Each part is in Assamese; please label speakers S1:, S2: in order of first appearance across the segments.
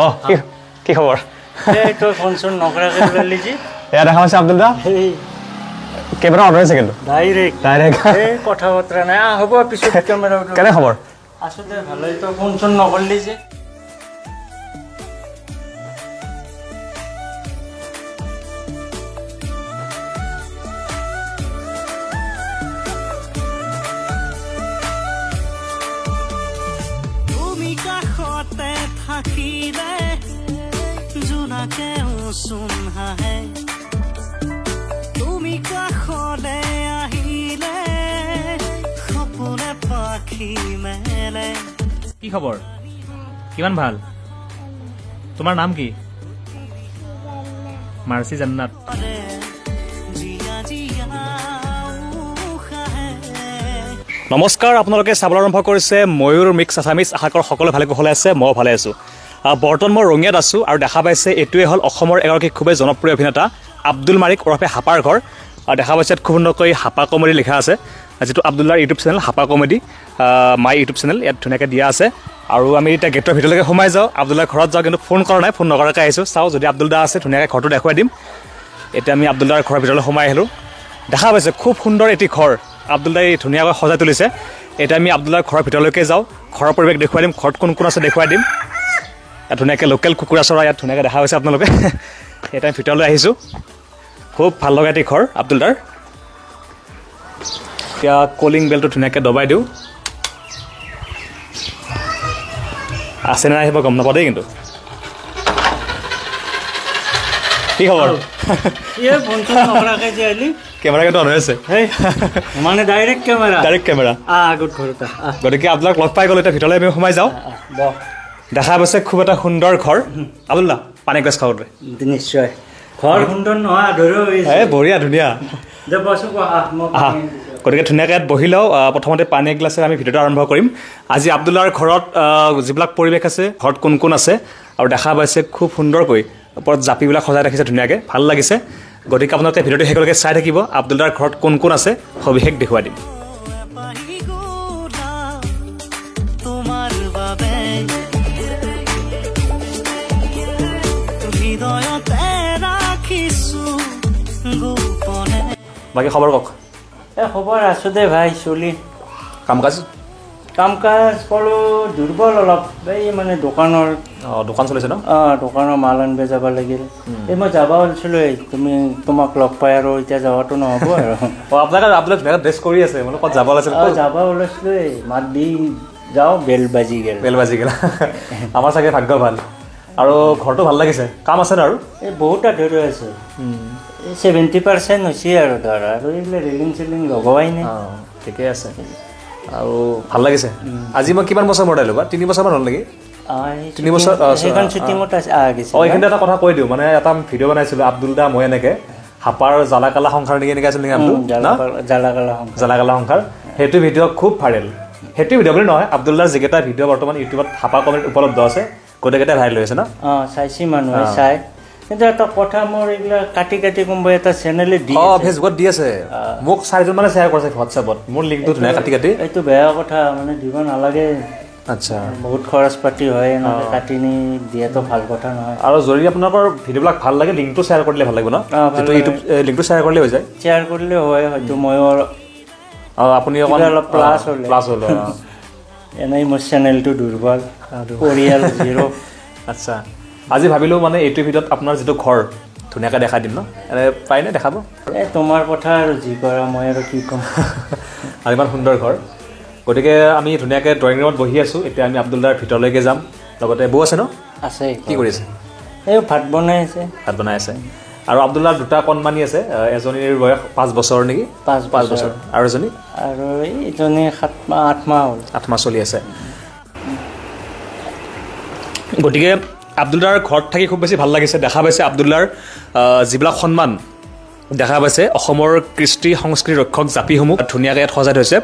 S1: অঁ কি খবৰ
S2: তই ফোন চোন নকৰাকৈ ওলালি যে
S1: এয়া দেখা পাইছে আব্দুল দা কেমেৰা অন হৈছে কিন্তু
S2: ডাইৰেক্ট কথা বতৰা নাই হ'ব পিছত কেমেৰা
S1: কেনে খবৰ
S2: আচলতে ভালেই তই ফোন চোন নকৰিলি যে
S3: কি খবৰ কিমান ভাল তোমাৰ নাম কি মাৰ্চি জান্নাত
S1: নমস্কাৰ আপোনালোকে চাবলৈ আৰম্ভ কৰিছে ময়ূৰ মিক্স আছামিজ আশা কৰোঁ সকলো ভালে কুশলে আছে মই ভালে আছোঁ বৰ্তমান মই ৰঙিয়াত আছোঁ আৰু দেখা পাইছে এইটোৱে হ'ল অসমৰ এগৰাকী খুবেই জনপ্ৰিয় অভিনেতা আব্দুল মালিক ওৰফে হাপাৰ ঘৰ আৰু দেখা পাইছে খুব সুন্দৰকৈ হাপা কমেডি লিখা আছে যিটো আব্দুল্লাৰ ইউটিউব চেনেল হাপা কমেডি মাই ইউটিউব চেনেল ইয়াত ধুনীয়াকৈ দিয়া আছে আৰু আমি এতিয়া গেটৰ ভিতৰলৈকে সোমাই যাওঁ আব্দুল্লাৰ ঘৰত যাওঁ কিন্তু ফোন কৰা নাই ফোন নকৰাকৈ আহিছোঁ চাওঁ যদি আব্দুল দা আছে ধুনীয়াকৈ ঘৰটো দেখুৱাই দিম এতিয়া আমি আব্দুল্লাৰ ঘৰৰ ভিতৰলৈ সোমাই আহিলোঁ দেখা পাইছে খুব সুন্দৰ এটি ঘৰ আব্দুল দাই ধুনীয়াকৈ সজাই তুলিছে এতিয়া আমি আব্দুল্লাৰ ঘৰৰ ভিতৰলৈকে যাওঁ ঘৰৰ পৰিৱেশ দেখুৱাই দিম ঘৰত কোন কোন আছে দেখুৱাই দিম ইয়াত ধুনীয়াকৈ লোকেল কুকুৰা চৰা ইয়াত ধুনীয়াকৈ দেখা পাইছে আপোনালোকে এতিয়া আমি ভিতৰলৈ আহিছোঁ খুব ভাল লগা এটি ঘৰ আব্দুল দাৰ এতিয়া কলিং বেলটো ধুনীয়াকৈ দবাই দিওঁ আছে নাই আহিব গম নাপাওঁ দেই কিন্তু কি খবৰ কেমেৰা কিন্তু অন হৈ আছে
S2: মানে ডাইৰেক্ট কেমেৰা
S1: গতিকে আপোনাক লগ পাই গ'লো এতিয়া ভিতৰলৈ আমি সোমাই যাওঁ দেখা পাইছে খুব এটা সুন্দৰ ঘৰ আব্দুল্লা পানী এগিলাচ খাবলৈ
S2: নিশ্চয় ঘৰ সুন্দৰ নহয়
S1: বঢ়িয়া ধুনীয়া গতিকে ধুনীয়াকৈ ইয়াত বহি লওঁ প্ৰথমতে পানী এগিলাচেৰে আমি ভিডিঅ'টো আৰম্ভ কৰিম আজি আব্দুল্লাৰ ঘৰত যিবিলাক পৰিৱেশ আছে ঘৰত কোন কোন আছে আৰু দেখা পাইছে খুব সুন্দৰকৈ ওপৰত জাপিবিলাক সজাই ৰাখিছে ধুনীয়াকৈ ভাল লাগিছে গতিকে আপোনালোকে ভিডিঅ'টো শেষলৈকে চাই থাকিব আব্দুল্লাৰ ঘৰত কোন কোন আছে সবিশেষ দেখুৱাই দিম বাকী খবৰ কওক
S2: খবৰ আছোঁ দে ভাই চলি
S1: কাম কাজ
S2: কলো দুৰ্বল অলপ এই মানে দোকানৰ
S1: দোকান চলিছে ন
S2: দোকানৰ মাল আনিব যাব লাগিল এই মই যাব ওলাইছিলোঁ তোমাক লগ পাই আৰু এতিয়া যাবতো নহ'ব আৰু
S1: আপোনাক ড্ৰেছ কৰি আছে মানে ক'ত যাব ওলাইছিল
S2: যাব ওলাইছিলোঁ এই মাত দি যাওঁ বেল বাজি গ'ল
S1: আমাৰ চাগে ভাগ্য ভাল আৰু ঘৰটো ভাল লাগিছে কাম আছে ন আৰু
S2: এই বহুত আধৰুৱা আছে 70% হৈছে আৰু ধৰ আৰু এইবিলাক ৰেলিং চেলিং লগোৱাই নাই
S1: ঠিকে আছে আৰু ভাল লাগিছে আজি মই কিমান বছৰ মূৰত আহিলোঁ বা 3 বছৰমান হ'ল নেকি 3 বছৰ এইখিনিতে এটা কথা কৈ দিওঁ মানে এটা ভিডিঅ' বনাইছিলোঁ আব্দুল দা মই এনেকৈ হাপাৰ জালাকালা সংসাৰ নেকি এনেকৈ আছিল নেকি নামটো জালাকালা সংসাৰ সেইটো ভিডিঅ' খুব ভাইৰেল সেইটো ভিডিঅ' বুলি নহয় আব্দুল্লাৰ যিকেইটা ভিডিঅ' বৰ্তমান ইউটিউবত হাপা কমেডিত উপলব্ধ আছে গোটেইকেইটা ভাইৰেল হৈছে ন
S2: চাইছি মানুহে চাই কিন্তু এটা কথা মোৰ এইবিলাক কাটি কোনোবাই এটা চেনেলে
S1: ফেচবুকত দি আছে মোক 4জন মানে শ্বেয়াৰ কৰিছে হোৱাটছএপত মোৰ লিংকটো ধুনীয়া কাটি
S2: এইটো বেয়া কথা মানে দিব নালাগে
S1: আচ্ছা
S2: বহুত খৰচ পাতি হয় এনেকৈ কাটি নি দিয়াটো ভাল কথা নহয়
S1: আৰু যদি আপোনালোকৰ ভিডিঅ'বিলাক ভাল লাগে লিংকটো শ্বেয়াৰ কৰিলে ভাল লাগিব ন যিটো ইউটিউব লিংকটো শ্বেয়াৰ কৰিলে হৈ যায়
S2: শ্বেয়াৰ কৰিলে হয় হয়তো ময়ো
S1: আপুনি অলপ প্লাছ হ'ল
S2: এনেই মোৰ চেনেলটো দুৰ্বল পৰিয়াল 0
S1: আচ্ছা আজি ভাবিলোঁ মানে এইটো ভিডিঅ'ত আপোনাৰ যিটো ঘৰ ধুনীয়াকৈ দেখাই দিম ন এনে পায়নে দেখাব
S2: তোমাৰ কথা আৰু যি কৰা মই আৰু কি ক'ম
S1: আৰু ইমান সুন্দৰ ঘৰ গতিকে আমি ধুনীয়াকৈ ড্ৰয়িং ৰুমত বহি আছোঁ এতিয়া আমি আব্দুল্লাৰ ভিতৰলৈকে যাম লগতে বৌ আছে ন
S2: আছে
S1: কি কৰি আছে
S2: এই ভাত বনাই আছে
S1: আৰু আব্দুল্লাৰ দুটা কণমানি আছে এজনীৰ বয়স 5 বছৰ নেকি 5 বছৰ আৰু এজনী
S2: আৰু এইজনী 8 মাহ হ'ল
S1: 8 মাহ চলি আছে গতিকে আব্দুল্লাৰ ঘৰত থাকি খুব বেছি ভাল লাগিছে দেখা পাইছে আব্দুল্লাৰ যিবিলাক সন্মান দেখা পাইছে অসমৰ কৃষ্টি সংস্কৃতি ৰক্ষক জাপিসমূহ ধুনীয়াকৈ ইয়াত সজাই থৈছে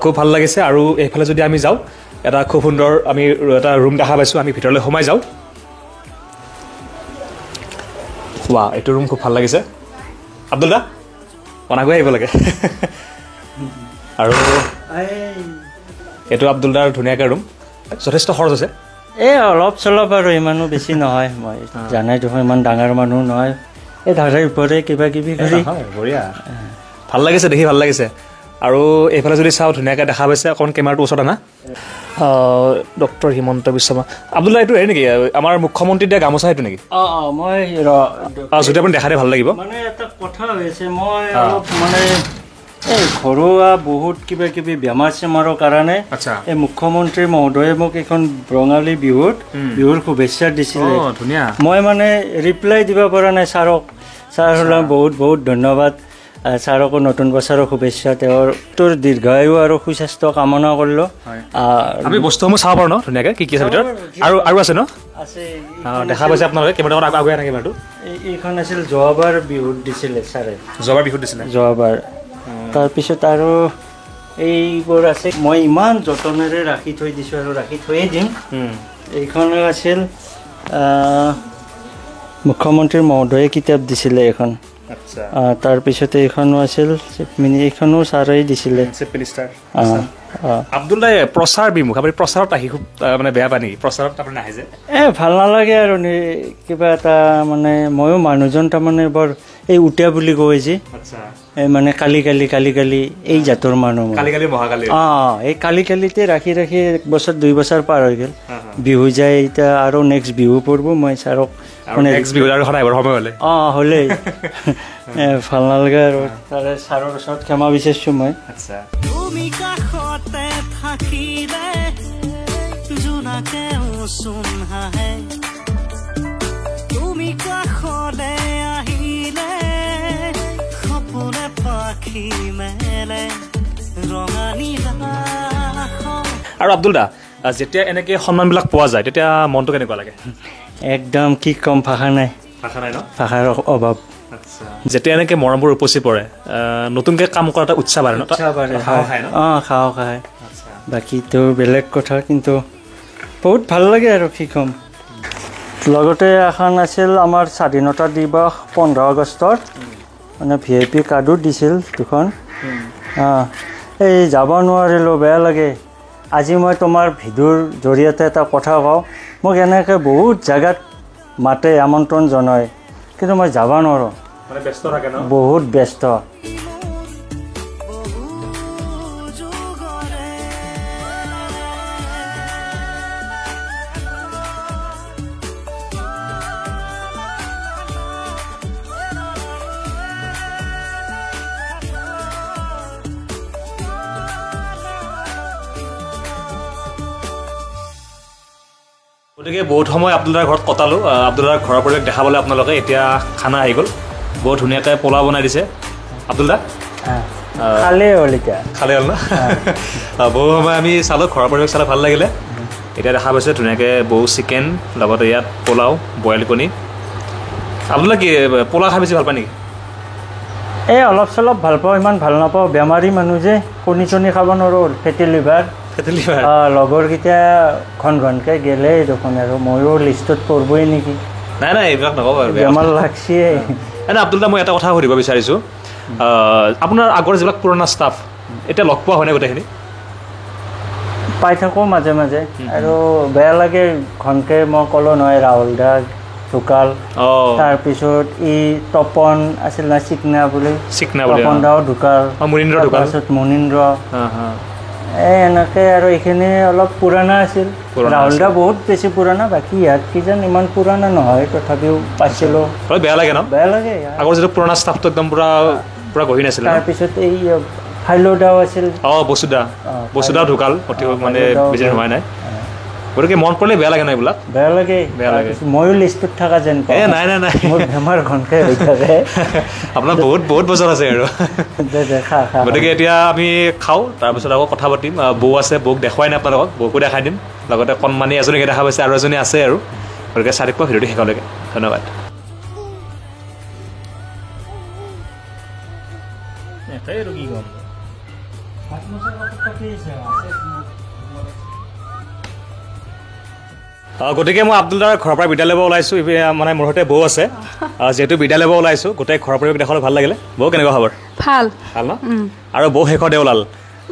S1: খুব ভাল লাগিছে আৰু এইফালে যদি আমি যাওঁ এটা খুব সুন্দৰ আমি এটা ৰুম দেখা পাইছোঁ আমি ভিতৰলৈ সোমাই যাওঁ ৱা এইটো ৰুম খুব ভাল লাগিছে আব্দুল্লা অনাগৈ আহিব লাগে আৰু এইটো আব্দুল্লাৰ ধুনীয়াকৈ ৰুম যথেষ্ট খৰচ আছে
S2: এই অলপ চলপ আৰু ইমানো বেছি নহয় মই জানাই দেখোন ইমান ডাঙৰ মানুহ নহয় এই ধাৰাৰ ওপৰে কিবা কিবি কৰি
S1: বঢ়িয়া ভাল লাগিছে দেখি ভাল লাগিছে আৰু এইফালে যদি চাওঁ ধুনীয়াকৈ দেখা পাইছে অকণ কেমেৰাটো ওচৰত আনা ডক্টৰ হিমন্ত বিশ্ব শৰ্মা আব্দুল্লা এইটো হেৰি নেকি আমাৰ মুখ্যমন্ত্ৰী দিয়া গামোচা সেইটো নেকি
S2: মই
S1: যদি আপুনি দেখা দিয়ে ভাল লাগিব
S2: মানে এটা কথা হৈছে মই অলপ মানে এই ঘৰুৱা বহুত কিবা কিবি বেমাৰ চেমাৰৰ কাৰণে এই মুখ্যমন্ত্ৰী মহোদয়ে মোক এখন ৰঙালী বিহুৰ শুভেচ্ছা দিছিলে
S1: ধুনীয়া
S2: মই মানে ৰিপ্লাই দিব পৰা নাই ছাৰক ছাৰ হ'লে বহুত বহুত ধন্যবাদ ছাৰকো নতুন বছৰৰ শুভেচ্ছা তেওঁৰ তোৰ দীৰ্ঘায়ু আৰু সুস্বাস্থ্য কামনা কৰিলোঁ
S1: আমি বস্তুসমূহ চাব পাৰোঁ ন ধুনীয়াকৈ কি কি আছে ভিতৰত আৰু আছে ন
S2: আছে
S1: দেখা পাইছে আপোনালোকে কেমেৰাখন আগুৱাই থাকে বাৰু
S2: এইখন আছিল যোৱাবাৰ বিহুত দিছিলে ছাৰে
S1: যোৱাবাৰ বিহুত দিছিলে
S2: যোৱাবাৰ তাৰপিছত আৰু এইবোৰ আছে মই ইমান যতনেৰে ৰাখি থৈ দিছোঁ আৰু ৰাখি থৈয়ে দিম এইখন আছিল মুখ্যমন্ত্ৰী মহোদয়ে কিতাপ দিছিলে এখন তাৰপিছতে এইখনো আছিল এইখনো ছাৰেই দিছিলে
S1: আব্দুল্লাই প্ৰচাৰ বিমুখ আপুনি প্ৰচাৰত আহি খুব মানে বেয়া পায় নেকি প্ৰচাৰত আপুনি নাহে যে
S2: ভাল নালাগে আৰু কিবা এটা মানে ময়ো মানুহজন তাৰমানে বৰ এই উঠা বুলি কয় যে এই মানে কালি এই জাতৰ মানুহ এই কালিতে ৰাখি এক বছৰ 2 বছৰ পাৰ হৈ গ'ল বিহু যায় এতিয়া আৰু নেক্সট বিহু পৰিব মই ছাৰক মানে হ'লেই ভাল নালাগে আৰু তাৰে ছাৰৰ ওচৰত ক্ষমা বিচাৰিছোঁ মই
S1: আৰু আব্দুল দা যেতিয়া এনেকৈ সন্মানবিলাক পোৱা যায় তেতিয়া মনটো কেনেকুৱা লাগে
S2: একদম কি কম ভাষা নাই
S1: ন
S2: ভাষাৰ অভাৱ
S1: যেতিয়া এনেকৈ মৰমবোৰ উপচি পৰে নতুনকৈ কাম কৰা এটা উৎসাহ বাঢ়ে
S2: খাওঁ খায় বাকীতো বেলেগ কথা কিন্তু বহুত ভাল লাগে আৰু কি ক'ম লগতে এখন আছিল আমাৰ স্বাধীনতা দিৱস 15 আগষ্টৰ মানে VIP কাৰ্ডো দিছিল দুখন এই যাব নোৱাৰিলোঁ বেয়া লাগে আজি মই তোমাৰ ভিডিঅ'ৰ জৰিয়তে এটা কথা কওঁ মোক এনেকৈ বহুত জেগাত মাতে আমন্ত্ৰণ জনায় কিন্তু মই যাব নোৱাৰোঁ বহুত ব্যস্ত
S1: গতিকে বহুত সময় আব্দুল্লাৰ ঘৰত কটালোঁ আব্দুল্লাৰ ঘৰৰ পৰিৱেশ দেখাবলৈ আপোনালোকে এতিয়া খানা আহি গ'ল বহুত ধুনীয়াকৈ পোলাও বনাই দিছে আব্দুল্লা
S2: খালেই হ'ল এতিয়া
S1: খালেই হ'ল ন বহু সময় আমি চালোঁ ঘৰৰ পৰিৱেশ চালে ভাল লাগিলে এতিয়া দেখা পাইছে ধুনীয়াকৈ বহু চিকেন লগতে ইয়াত পোলাও বইল কণী আব্দুল্লা কি পোলাও খাই বেছি ভাল পায় নেকি
S2: এই অলপ চলপ ভাল পাওঁ ইমান ভাল নাপাওঁ বেমাৰী মানুহ যে কণী চণী খাব নোৱাৰোঁ ফেটি লিভাৰ লগৰকেইটা ঘনকৈ গেলেই দেখোন আৰু ময়ো লিষ্টত পৰিবই নেকি
S1: নাই এইবিলাক নক'ব আৰু
S2: বেমাৰ লাগছে
S1: এনে আব্দুল্লা মই এটা কথা সুধিব বিচাৰিছোঁ আপোনাৰ আগৰ যিবিলাক পুৰণা ষ্টাফ এতিয়া লগ পোৱা হয়নে গোটেইখিনি
S2: পাই থাকোঁ মাজে মাজে আৰু বেয়া লাগে ঘনকৈ মই ক'লোঁ নহয় ৰাহুল দা ঢুকাল তাৰপিছত ই তপন আছিল না চিকনা বুলি তপন দাও ঢুকাল তাৰপিছত মুনীন্দ্ৰ এনেকৈ আৰু এইখিনি অলপ পুৰণা আছিল ৰাহুল দা বহুত বেছি পুৰণা বাকী ইয়াত কিজান ইমান পুৰণা নহয় তথাপিও পাইছিলোঁ
S1: বেয়া লাগে ন বেয়া
S2: লাগে
S1: আগৰ যিটো পুৰণা ষ্টাফটো একদম পুৰা গহীন আছিল
S2: তাৰপিছত এই ফাইলদাও আছিল
S1: বসুদা ঢুকাল মানে বেছি সময় নাই গতিকে মন পৰিলে বেয়া লাগে ন এইবিলাক বেয়া লাগে
S2: ময়ো লিষ্টত থকা যেন
S1: নাই
S2: মোৰ বেমাৰ ঘনকৈ হৈ থাকে
S1: আপোনাৰ বহুত বছৰ আছে আৰু গতিকে এতিয়া আমি খাওঁ তাৰপিছত আকৌ কথা পাতিম বৌ আছে বৌক দেখুৱাই নাই আপোনালোকক বৌকো দেখাই দিম লগতে কণমানি এজনীকে দেখা পাইছে আৰু এজনী আছে আৰু গতিকে চাই থাকিব ভিডিঅ'টো শেষলৈকে ধন্যবাদ গতিকে মই আব্দুল্লাৰ ঘৰৰ পৰা বিদায় ল'ব ওলাইছোঁ মানে মোৰ সৈতে বৌ আছে যিহেতু বিদায় ল'ব ওলাইছোঁ গোটেই ঘৰৰ পৰিৱেশ দেখাবলৈ ভাল লাগিলে বৌ কেনেকুৱা খবৰ
S4: ভাল
S1: ন আৰু বৌ শেষতে ওলাল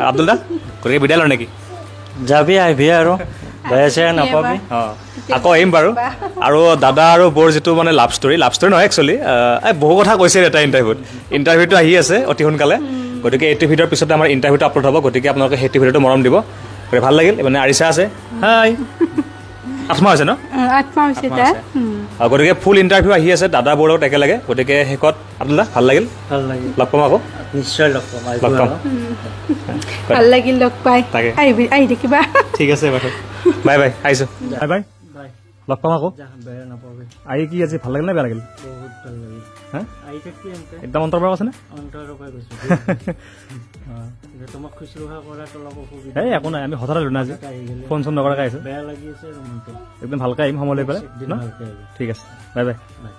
S1: আব্দুল্লা গতিকে বিদায় লওঁ নেকি
S2: যাবি আহিবি আৰু বেয়া চেয়া নাপাবি
S1: অঁ আকৌ আহিম বাৰু আৰু দাদা আৰু বৌৰ যিটো মানে লাভ ষ্টৰী নহয় একচুৱেলি বহু কথা কৈছে এটা ইণ্টাৰভিউটো আহি আছে অতি সোনকালে গতিকে এইটো ভিডিঅ'ৰ পিছতে আমাৰ ইণ্টাৰভিউটো আপলোড হ'ব গতিকে আপোনালোকে সেইটো ভিডিঅ'টো মৰম দিব গতিকে ভাল লাগিল মানে আৰিছা আছে হাই 8 মাহ হৈছে ন
S4: 8 মাহ হৈছে তাৰ
S1: গতিকে ফুল ইণ্টাৰভিউ আহি আছে দাদা বৌৰ লগত একেলগে গতিকে শেষত আপোনালোক ভাল লাগিল লগ পাম আকৌ
S2: নিশ্চয় লগ পাম
S4: ভাল লাগিল লগ পাই
S1: তাকে
S4: আহি দেখিবা
S1: ঠিক আছে বাৰু বাই বাই আহিছোঁ বাই বাই
S2: বাই
S1: লগ পাম আকৌ
S2: বেয়া নাপাবি
S1: আহি কি আজি ভাল লাগিল নে বেয়া লাগিল
S2: বহুত ভাল লাগিল
S1: হা
S2: আহি থাকি এনকে
S1: একদম অন্তৰ পৰা আছেনে
S2: অন্তৰৰ পৰা গৈছোঁ তোমাক শুশ্ৰূষা কৰাত অলপ অসুবিধা
S1: এই একো নাই আমি হঠাৎ আহিলোঁ না আজি
S2: আহি গ'লে
S1: ফোন চোন নকৰাকৈ আহিছোঁ
S2: বেয়া লাগি আছে আৰু মনটো
S1: একদম ভালকৈ আহিম সময় লৈ পেলাই
S2: একদিন
S1: ন
S2: ভালকৈ আহিবি
S1: ঠিক আছে বাই বাই
S2: বাই